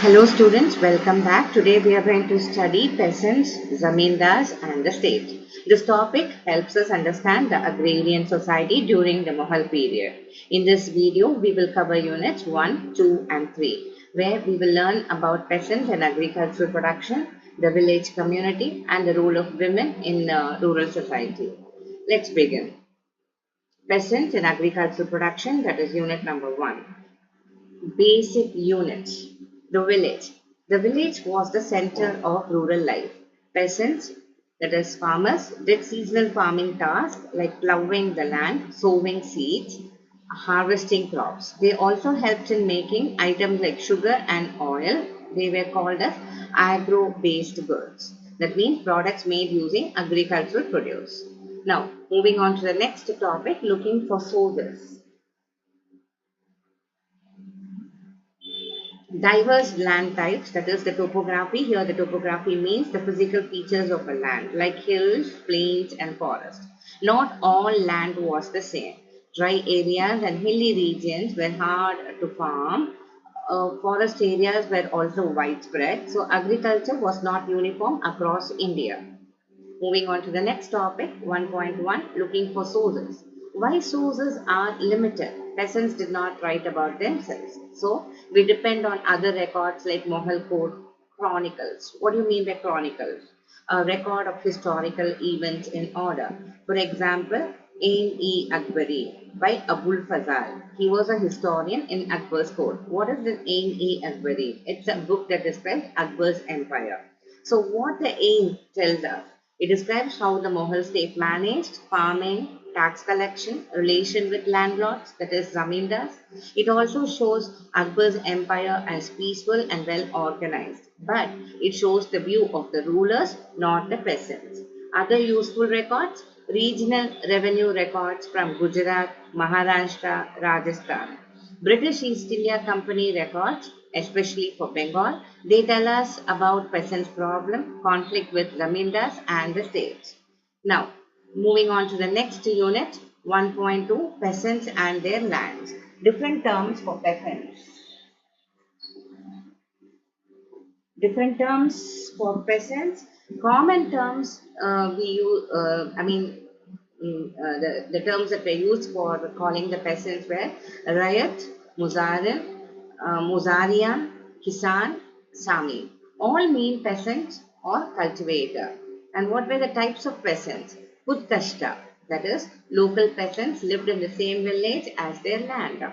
Hello students, welcome back. Today we are going to study peasants, zamindars and the state. This topic helps us understand the agrarian society during the Mughal period. In this video, we will cover units 1, 2 and 3 where we will learn about peasants and agricultural production, the village community and the role of women in rural society. Let's begin. Peasants and agricultural production, that is unit number 1. Basic units. The village. The village was the center of rural life. Peasants, that is farmers, did seasonal farming tasks like plowing the land, sowing seeds, harvesting crops. They also helped in making items like sugar and oil. They were called as agro-based goods. That means products made using agricultural produce. Now, moving on to the next topic, looking for sources. Diverse land types, that is the topography. Here the topography means the physical features of a land like hills, plains and forests. Not all land was the same. Dry areas and hilly regions were hard to farm. Forest areas were also widespread. So agriculture was not uniform across India. Moving on to the next topic, 1.1, looking for sources. Why sources are limited? Peasants did not write about themselves. So, we depend on other records like Mughal Code chronicles. What do you mean by chronicles? A record of historical events in order. For example, Ain-i-Akbari by Abul Fazal. He was a historian in Akbar's court. What is the Ain-i-Akbari? It's a book that describes Akbar's empire. So, what the Ain tells us? It describes how the Mughal state managed farming, tax collection, relation with landlords, that is Zamindars. It also shows Akbar's empire as peaceful and well organized, but it shows the view of the rulers, not the peasants. Other useful records, regional revenue records from Gujarat, Maharashtra, Rajasthan. British East India Company records, especially for Bengal, they tell us about peasants' problem, conflict with zamindars and the states. Now, moving on to the next unit, 1.2, peasants and their lands. Different terms for peasants. Different terms for peasants. Common terms we use, the terms that were used for calling the peasants were Rayat, Muzarin, Muzarian, Kisan, Sami. All mean peasant or cultivator. And what were the types of peasants? Putkashta, that is, local peasants lived in the same village as their land.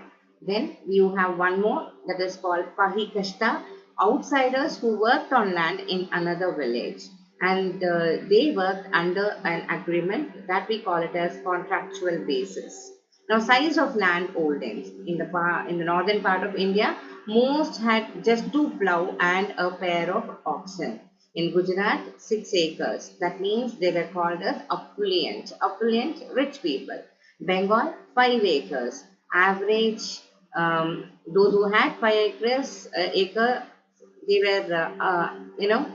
Then you have one more that is called Pahikashta, outsiders who worked on land in another village. And they worked under an agreement that we call it as contractual basis. Now, size of land holdings in the northern part of India, most had just 2 plough and a pair of oxen. In Gujarat, 6 acres. That means they were called as affluent. Affluent, rich people. Bengal, 5 acres. Average, those who had 5 acre, they were,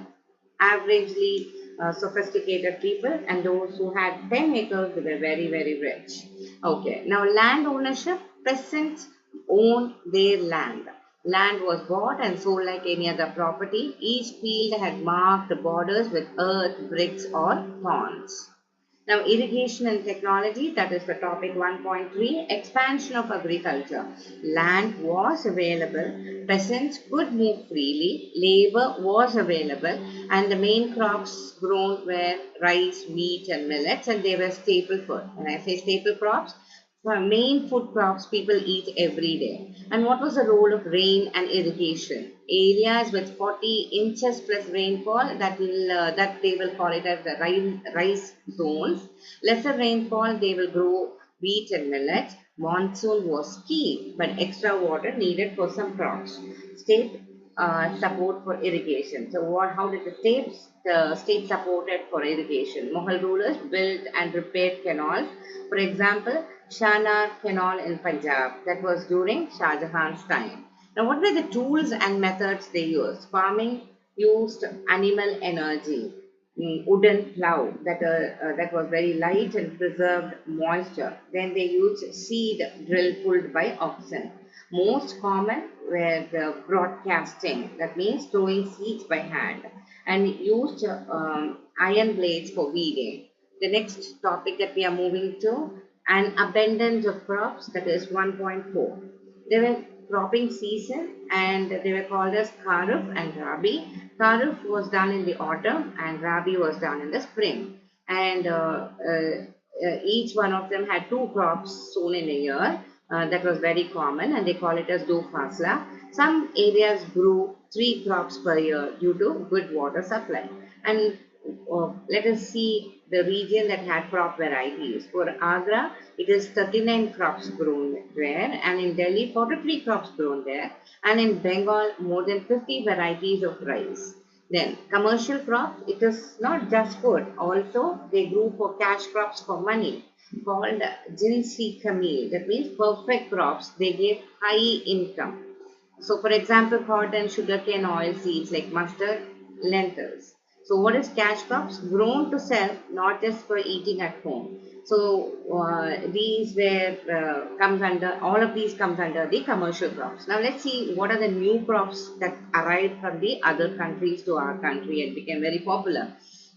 averagely sophisticated people, and those who had 10 acres, they were very, very rich. Okay, now land ownership, peasants owned their land. Land was bought and sold like any other property. Each field had marked borders with earth, bricks or thorns. Now, irrigation and technology, that is the topic 1.3, expansion of agriculture. Land was available, peasants could move freely, labor was available, and the main crops grown were rice, wheat, and millets, and they were staple food. When I say staple crops, main food crops people eat every day. And what was the role of rain and irrigation? Areas with 40 inches plus rainfall, that they will call it as the rice zones. Lesser rainfall, they will grow wheat and millet. Monsoon was key, but extra water needed for some crops. State support for irrigation. So how did the state supported for irrigation? Mughal rulers built and repaired canals. For example, Shanar Canal in Punjab. That was during Shah Jahan's time. Now, what were the tools and methods they used? Farming used animal energy. Wooden plow that was very light and preserved moisture. Then they used seed drill pulled by oxen. Most common were the broadcasting, that means throwing seeds by hand, and used iron blades for weeding. The next topic that we are moving to, an abundance of crops, that is 1.4. They were cropping season and they were called as Kharif and Rabi. Kharif was done in the autumn and Rabi was done in the spring. And each one of them had two crops sown in a year. That was very common and they call it as do fasla. Some areas grew three crops per year due to good water supply. And let us see the region that had crop varieties. For Agra, it is 39 crops grown there, and in Delhi, 43 crops grown there, and in Bengal, more than 50 varieties of rice. Then, commercial crops, it is not just food, also they grew for cash crops for money, called Jinsi Kamil. That means perfect crops, they gave high income. So, for example, cotton, sugarcane, oil seeds like mustard, lentils. So, what is cash crops? Grown to sell, not just for eating at home. So, these were comes under all of these comes under the commercial crops. Now, let's see what are the new crops that arrived from the other countries to our country and became very popular.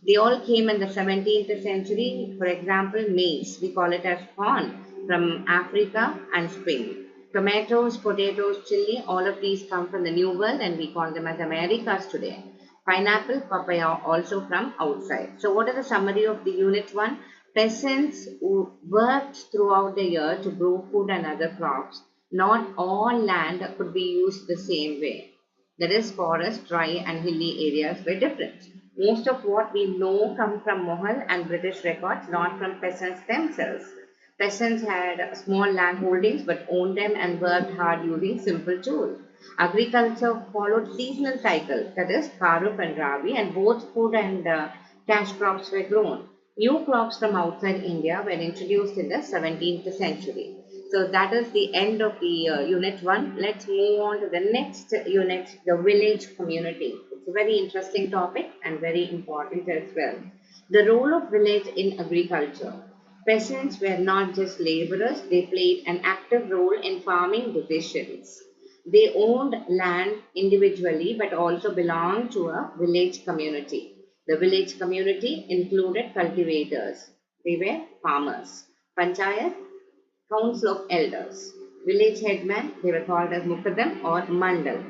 They all came in the 17th century. For example, maize, we call it as corn from Africa and Spain. Tomatoes, potatoes, chili, all of these come from the New World and we call them as Americas today. Pineapple, papaya also from outside. So what is the summary of the unit 1? Peasants who worked throughout the year to grow food and other crops. Not all land could be used the same way. That is, forest, dry and hilly areas were different. Most of what we know come from Mughal and British records, not from peasants themselves. Peasants had small land holdings but owned them and worked hard using simple tools. Agriculture followed seasonal cycles, that is Kharif and Rabi, and both food and cash crops were grown. New crops from outside India were introduced in the 17th century. So that is the end of the unit 1. Let's move on to the next unit, the village community. It's a very interesting topic and very important as well. The role of village in agriculture. Peasants were not just laborers, they played an active role in farming decisions. They owned land individually but also belonged to a village community. The village community included cultivators. They were farmers. Panchayat, council of elders. Village headman, they were called as Muqaddam or Mandal.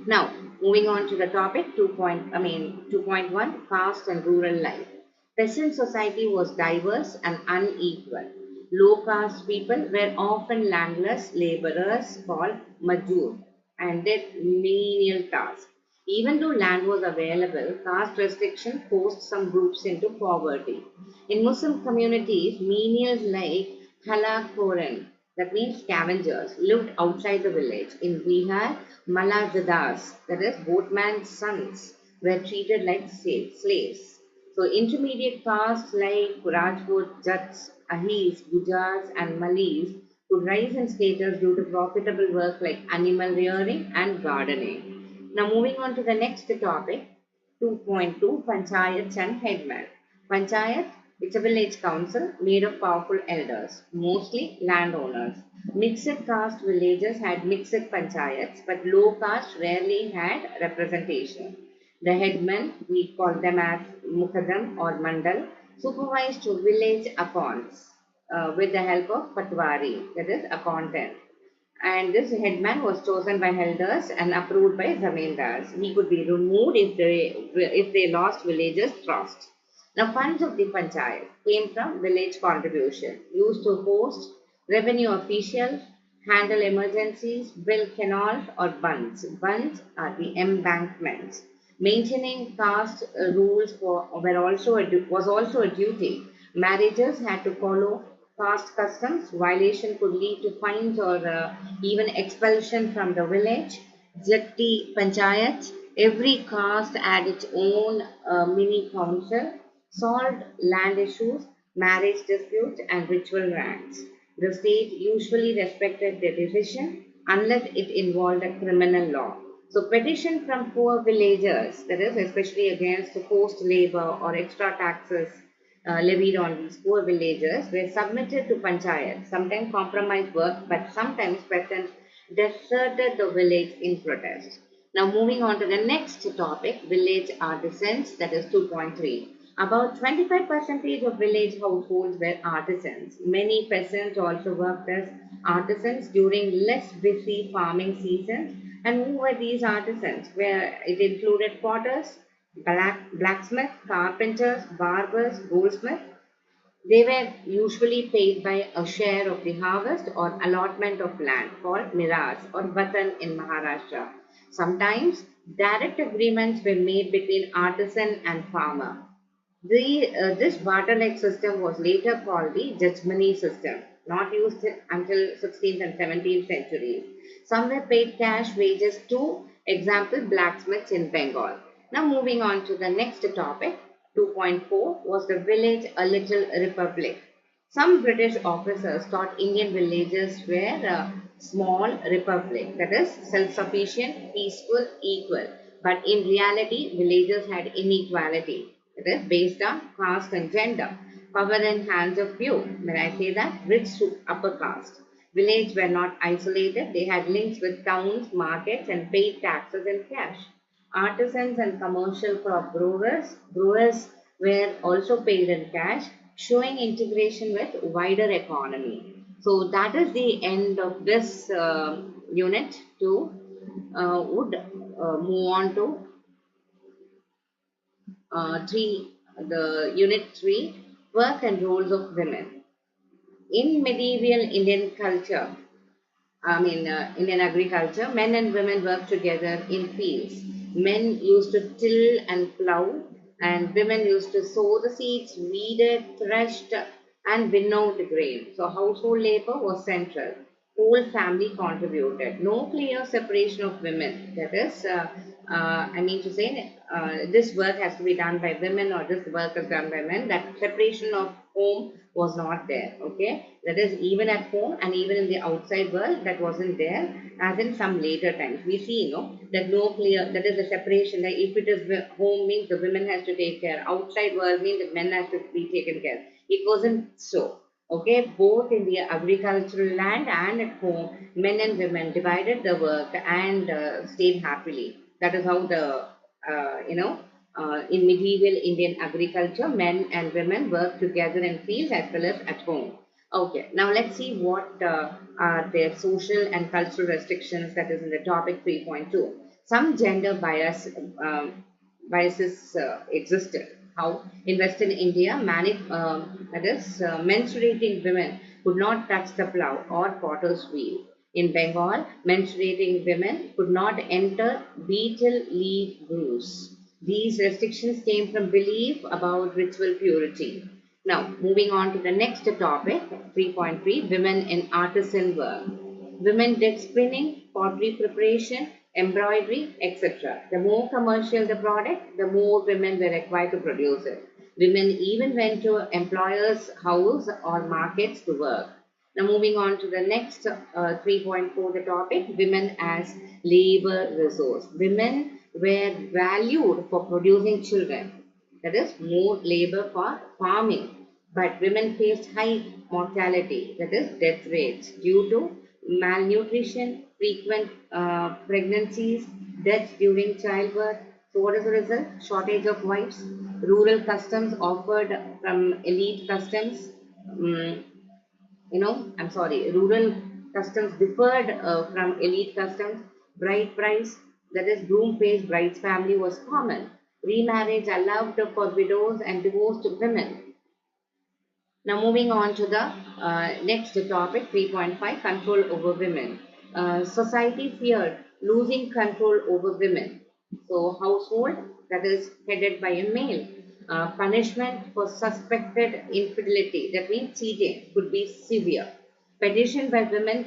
Now, moving on to the topic 2.1, caste and rural life. Peasant society was diverse and unequal. Low caste people were often landless laborers called Majur and did menial tasks. Even though land was available, caste restriction forced some groups into poverty. In Muslim communities, menials like Halakoran, that means scavengers, lived outside the village. In Bihar, Malazadars, that is boatmen's sons, were treated like slaves. So intermediate castes like Rajput, Jats, Ahis, Gujars and Malis could rise in status due to profitable work like animal rearing and gardening. Now moving on to the next topic, 2.2, Panchayats and Headmen. Panchayat, it's a village council made of powerful elders, mostly landowners. Mixed caste villages had mixed panchayats, but low caste rarely had representation. The headmen, we call them as Muqaddam or Mandal, supervised village accounts with the help of Patwari, that is accountant. And this headman was chosen by elders and approved by Zamindars. He could be removed if they lost villagers' trust. Now, funds of the panchayat came from village contribution, used to host revenue officials, handle emergencies, build canals or bunds. Bunds are the embankments. Maintaining caste rules was also a duty. Marriages had to follow caste customs. Violation could lead to fines or even expulsion from the village. Jatti panchayat. Every caste had its own mini council, solved land issues, marriage disputes, and ritual rites. The state usually respected the decision unless it involved a criminal law. So petition from poor villagers, that is especially against forced labor or extra taxes levied on these poor villagers, were submitted to panchayat. Sometimes compromise worked, but sometimes peasants deserted the village in protest. Now moving on to the next topic, village artisans, that is 2.3. About 25% of village households were artisans. Many peasants also worked as artisans during less busy farming seasons. And who were these artisans? Where it included potters, blacksmiths, carpenters, barbers, goldsmiths. They were usually paid by a share of the harvest or allotment of land called miras or vatan in Maharashtra. Sometimes direct agreements were made between artisan and farmer. This barter-like system was later called the judgmony system, not used until 16th and 17th centuries. Some were paid cash wages to, example, blacksmiths in Bengal. Now moving on to the next topic, 2.4 was the village a little republic. Some British officers thought Indian villages were a small republic, that is self-sufficient, peaceful, equal. But in reality, villages had inequality. It is based on caste and gender. Power in hands of few. When I say that, rich to upper caste. Villages were not isolated. They had links with towns, markets, and paid taxes in cash. Artisans and commercial crop growers were also paid in cash, showing integration with wider economy. So that is the end of this unit 2. Would move on to 3, the unit 3, work and roles of women. In medieval Indian culture, Indian agriculture, men and women worked together in fields. Men used to till and plow, and women used to sow the seeds, weed it, threshed, and winnow the grain. So household labor was central. Whole family contributed. No clear separation of women. That is, this work has to be done by women or this work is done by men. That separation of home was not there. Okay, that is even at home and even in the outside world that wasn't there. As in some later times, we see that no clear, that is a separation. That if it is home means the women has to take care. Outside world means the men has to be taken care. It wasn't so. Okay, both in the agricultural land and at home, men and women divided the work and stayed happily. That is how in medieval Indian agriculture, men and women worked together in fields as well as at home. Okay, now let's see what are their social and cultural restrictions, that is in the topic 3.2. Some gender biases existed. How? In Western India, menstruating women could not touch the plough or potter's wheel. In Bengal, menstruating women could not enter betel leaf grooves. These restrictions came from belief about ritual purity. Now, moving on to the next topic, 3.3, women in artisan work. Women did spinning, pottery preparation, embroidery, etc. The more commercial the product, the more women were required to produce it. Women even went to employers' house or markets to work. Now moving on to the next 3.4, the topic, women as labor resource. Women were valued for producing children. That is more labor for farming. But women faced high mortality, that is death rates, due to malnutrition, frequent pregnancies, deaths during childbirth. So what is the result? Shortage of wives, rural customs offered from elite customs. Rural customs differed from elite customs. Bride price, that is groom pays bride's family, was common. Remarriage allowed for widows and divorced women. Now moving on to the next topic, 3.5, control over women. Society feared losing control over women. So household, that is headed by a male. Punishment for suspected infidelity, that means cheating, could be severe. Petition by women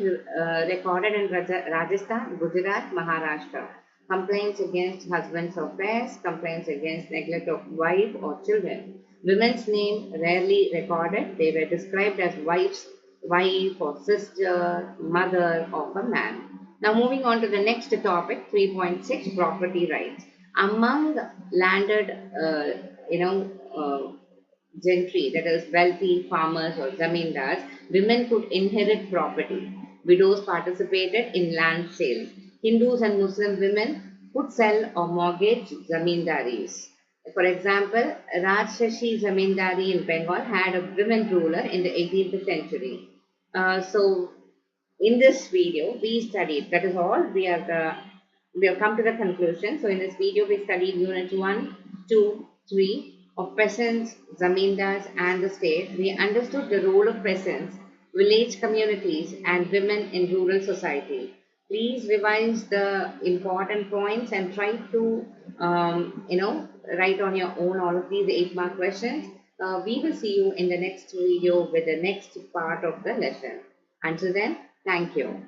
recorded in Rajasthan, Gujarat, Maharashtra. Complaints against husband's affairs, complaints against neglect of wife or children. Women's name rarely recorded. They were described as wife or sister, mother of a man. Now moving on to the next topic, 3.6, property rights. Among landed, gentry, that is wealthy farmers or zamindars, women could inherit property. Widows participated in land sales. Hindus and Muslim women could sell or mortgage zamindaris. For example, Rajshahi Zamindari in Bengal had a women ruler in the 18th century. So in this video we studied, that is all, we have come to the conclusion. So in this video we studied unit 1, 2, 3 of peasants, zamindars and the state. We understood the role of peasants, village communities and women in rural society. Please revise the important points and try to write on your own all of these 8-mark questions. We will see you in the next video with the next part of the lesson. Until then, thank you.